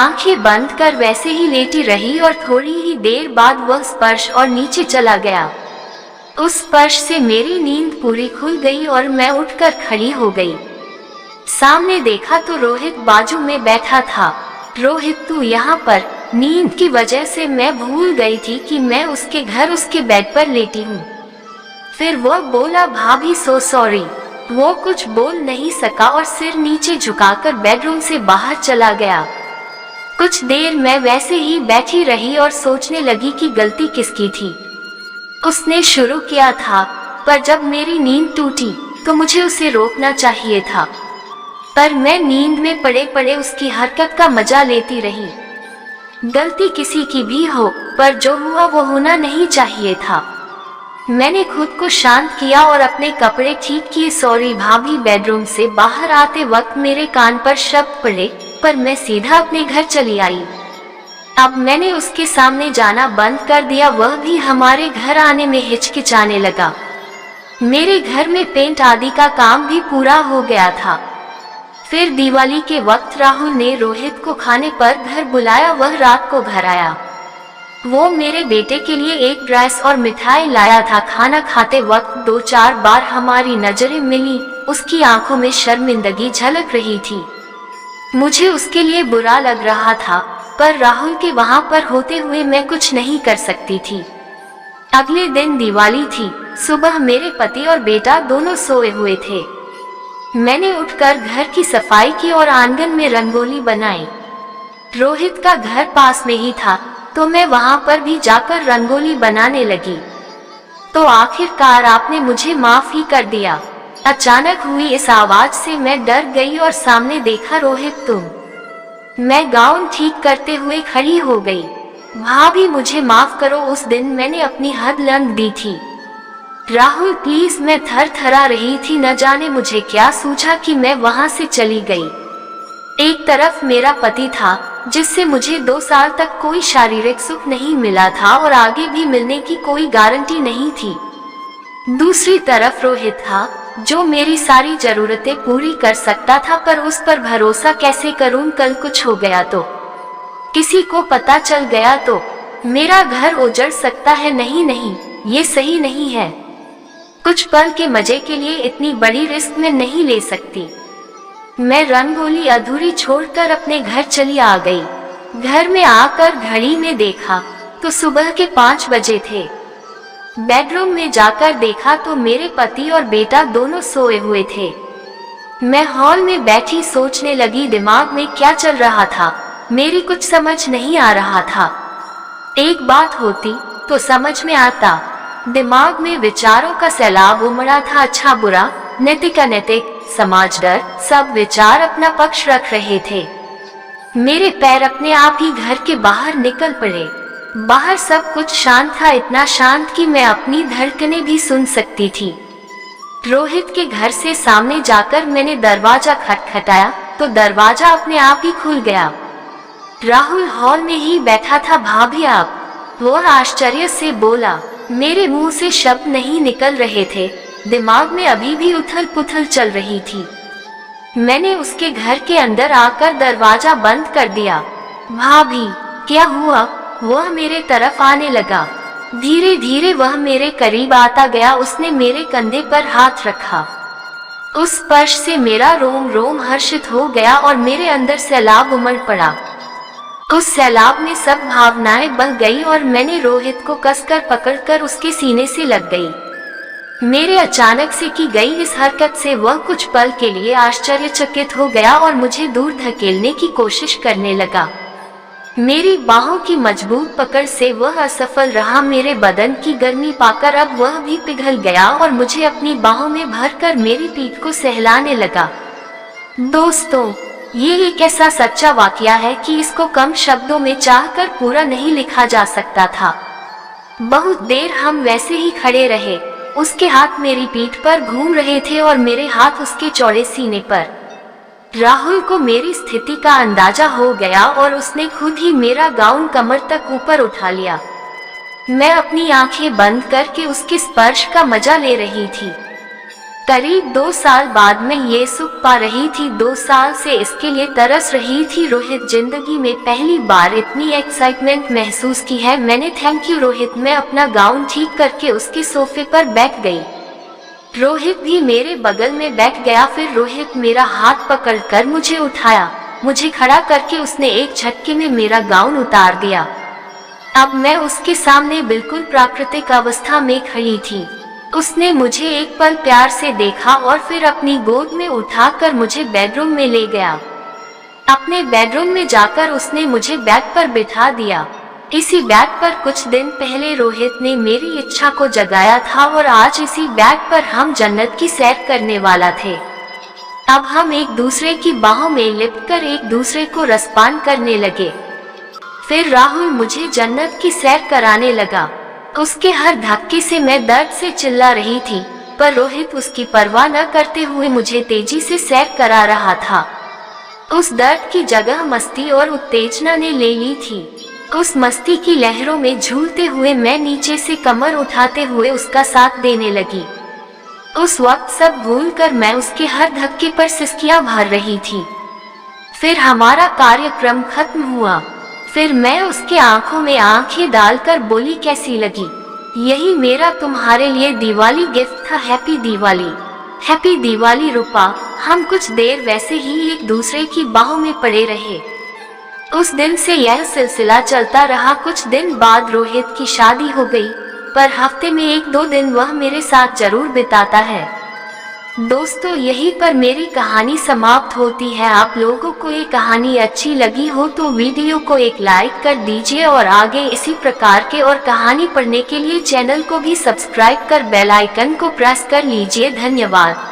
आंखें बंद कर वैसे ही लेटी रही और थोड़ी ही देर बाद वह स्पर्श और नीचे चला गया। उस स्पर्श से मेरी नींद पूरी खुल गई और मैं उठकर खड़ी हो गई। सामने देखा तो रोहित बाजू में बैठा था। रोहित, तू यहाँ पर? नींद की वजह से मैं भूल गई थी कि मैं उसके घर उसके बेड पर लेटी हूँ। फिर वह बोला, भाभी सो सॉरी। वो कुछ बोल नहीं सका और सिर नीचे झुकाकर बेडरूम से बाहर चला गया। कुछ देर मैं वैसे ही बैठी रही और सोचने लगी कि गलती किसकी थी। उसने शुरू किया था, पर जब मेरी नींद टूटी तो मुझे उसे रोकना चाहिए था। पर मैं नींद में पड़े पड़े उसकी हरकत का मजा लेती रही। गलती किसी की भी हो, पर जो हुआ वो होना नहीं चाहिए था। मैंने खुद को शांत किया और अपने कपड़े ठीक किए। सॉरी भाभी। बेडरूम से बाहर आते वक्त मेरे कान पर शब्द पड़े, पर मैं सीधा अपने घर चली आई। अब मैंने उसके सामने जाना बंद कर दिया। वह भी हमारे घर आने में हिचकिचाने लगा। मेरे घर में पेंट आदि का काम भी पूरा हो गया था। फिर दिवाली के वक्त राहुल ने रोहित को खाने पर घर बुलाया। वह रात को घर आया। वो मेरे बेटे के लिए एक ड्रेस और मिठाई लाया था। खाना खाते वक्त 2-4 बार हमारी नजरें मिली। उसकी आंखों में शर्मिंदगी झलक रही थी। मुझे उसके लिए बुरा लग रहा था, पर राहुल के वहां पर होते हुए मैं कुछ नहीं कर सकती थी। अगले दिन दिवाली थी। सुबह मेरे पति और बेटा दोनों सोए हुए थे। मैंने उठकर घर की सफाई की और आंगन में रंगोली बनाई। रोहित का घर पास में ही था, तो मैं वहां पर भी जाकर रंगोली बनाने लगी। तो आखिरकार आपने मुझे माफ ही कर दिया। अचानक हुई इस आवाज से मैं डर गई और सामने देखा रोहित तुम। मैं गाउन ठीक करते हुए खड़ी हो गई। भाभी मुझे माफ करो, उस दिन मैंने अपनी हद लंघ दी थी। राहुल प्लीज। मैं थर थरा रही थी। न जाने मुझे क्या सूझा कि मैं वहां से चली गई। एक तरफ मेरा पति था, जिससे मुझे 2 साल तक कोई शारीरिक सुख नहीं मिला था और आगे भी मिलने की कोई गारंटी नहीं थी। दूसरी तरफ रोहित था, जो मेरी सारी जरूरतें पूरी कर सकता था, पर उस पर भरोसा कैसे करूं? कल कुछ हो गया तो, किसी को पता चल गया तो मेरा घर उजड़ सकता है। नहीं नहीं, ये सही नहीं है। कुछ पल के मजे के लिए इतनी बड़ी रिस्क में नहीं ले सकती। मैं रंगोली अधूरी छोड़कर अपने घर चली आ गई। घर में आकर घड़ी में देखा तो सुबह के 5 बजे थे। बेडरूम में जाकर देखा तो मेरे पति और बेटा दोनों सोए हुए थे। मैं हॉल में बैठी सोचने लगी, दिमाग में क्या चल रहा था मेरी कुछ समझ नहीं आ रहा था। एक बात होती तो समझ में आता। दिमाग में विचारों का सैलाब उमड़ा था। अच्छा बुरा, नैतिक अनैतिक, समाज, डर, सब विचार अपना पक्ष रख रहे थे। मेरे पैर अपने आप ही घर के बाहर निकल पड़े। बाहर सब कुछ शांत था, इतना शांत कि मैं अपनी धड़कनें भी सुन सकती थी। रोहित के घर से सामने जाकर मैंने दरवाजा खटखटाया तो दरवाजा अपने आप ही खुल गया। राहुल हॉल में ही बैठा था। भाभी आप? वह आश्चर्य से बोला। मेरे मुंह से शब्द नहीं निकल रहे थे। दिमाग में अभी भी उथल पुथल चल रही थी। मैंने उसके घर के अंदर आकर दरवाजा बंद कर दिया। भाभी क्या हुआ? वह मेरे तरफ आने लगा। धीरे धीरे वह मेरे करीब आता गया। उसने मेरे कंधे पर हाथ रखा। उस स्पर्श से मेरा रोम रोम हर्षित हो गया और मेरे अंदर सैलाब उमड़ पड़ा। उस सैलाब में सब भावनाएं बह गई और मैंने रोहित को कसकर पकड़कर उसके सीने से लग गई। मेरे अचानक से की गई इस हरकत से वह कुछ पल के लिए आश्चर्यचकित हो गया और मुझे दूर धकेलने की कोशिश करने लगा। मेरी बाहों की मजबूत पकड़ से वह असफल रहा। मेरे बदन की गर्मी पाकर अब वह भी पिघल गया और मुझे अपनी बाहों में भरकर मेरी पीठ को सहलाने लगा। दोस्तों, ये एक ऐसा सच्चा वाकया है कि इसको कम शब्दों में चाहकर पूरा नहीं लिखा जा सकता था। बहुत देर हम वैसे ही खड़े रहे। उसके हाथ मेरी पीठ पर घूम रहे थे और मेरे हाथ उसके चौड़े सीने पर। राहुल को मेरी स्थिति का अंदाजा हो गया और उसने खुद ही मेरा गाउन कमर तक ऊपर उठा लिया। मैं अपनी आंखें बंद करके उसके स्पर्श का मजा ले रही थी। करीब 2 साल बाद मैं ये सुख पा रही थी। 2 साल से इसके लिए तरस रही थी। रोहित, जिंदगी में पहली बार इतनी एक्साइटमेंट महसूस की है मैंने। Thank you Rohit. मैं अपना गाउन ठीक करके उसके सोफे पर बैठ गई। रोहित भी मेरे बगल में बैठ गया। फिर रोहित मेरा हाथ पकड़कर मुझे उठाया। मुझे खड़ा करके उसने एक झटके में मेरा गाउन उतार दिया। अब मैं उसके सामने बिल्कुल प्राकृतिक अवस्था में खड़ी थी। उसने मुझे एक पल प्यार से देखा और फिर अपनी गोद में उठाकर मुझे बेडरूम में ले गया। अपने बेडरूम में जाकर उसने मुझे बेड पर बिठा दिया। इसी बेड पर कुछ दिन पहले रोहित ने मेरी इच्छा को जगाया था और आज इसी बेड पर हम जन्नत की सैर करने वाला थे। अब हम एक दूसरे की बाहों में लिपटकर एक दूसरे को रसपान करने लगे। फिर राहुल मुझे जन्नत की सैर कराने लगा। उसके हर धक्के से मैं दर्द से चिल्ला रही थी, पर रोहित उसकी परवाह न करते हुए मुझे तेजी से सैर करा रहा था। उस दर्द की जगह मस्ती और उत्तेजना ने ले ली थी। उस मस्ती की लहरों में झूलते हुए मैं नीचे से कमर उठाते हुए उसका साथ देने लगी। उस वक्त सब भूलकर मैं उसके हर धक्के पर सिसकियां भर रही थी। फिर हमारा कार्यक्रम खत्म हुआ। फिर मैं उसके आंखों में आंखें डालकर बोली, कैसी लगी? यही मेरा तुम्हारे लिए दिवाली गिफ्ट था। हैप्पी दिवाली। हैप्पी दिवाली रूपा। हम कुछ देर वैसे ही एक दूसरे की बाहों में पड़े रहे। उस दिन से यह सिलसिला चलता रहा। कुछ दिन बाद रोहित की शादी हो गई, पर हफ्ते में 1-2 दिन वह मेरे साथ जरूर बिताता है। दोस्तों, यहीं पर मेरी कहानी समाप्त होती है। आप लोगों को ये कहानी अच्छी लगी हो तो वीडियो को एक लाइक कर दीजिए और आगे इसी प्रकार के और कहानी पढ़ने के लिए चैनल को भी सब्सक्राइब कर बेल आइकन को प्रेस कर लीजिए। धन्यवाद।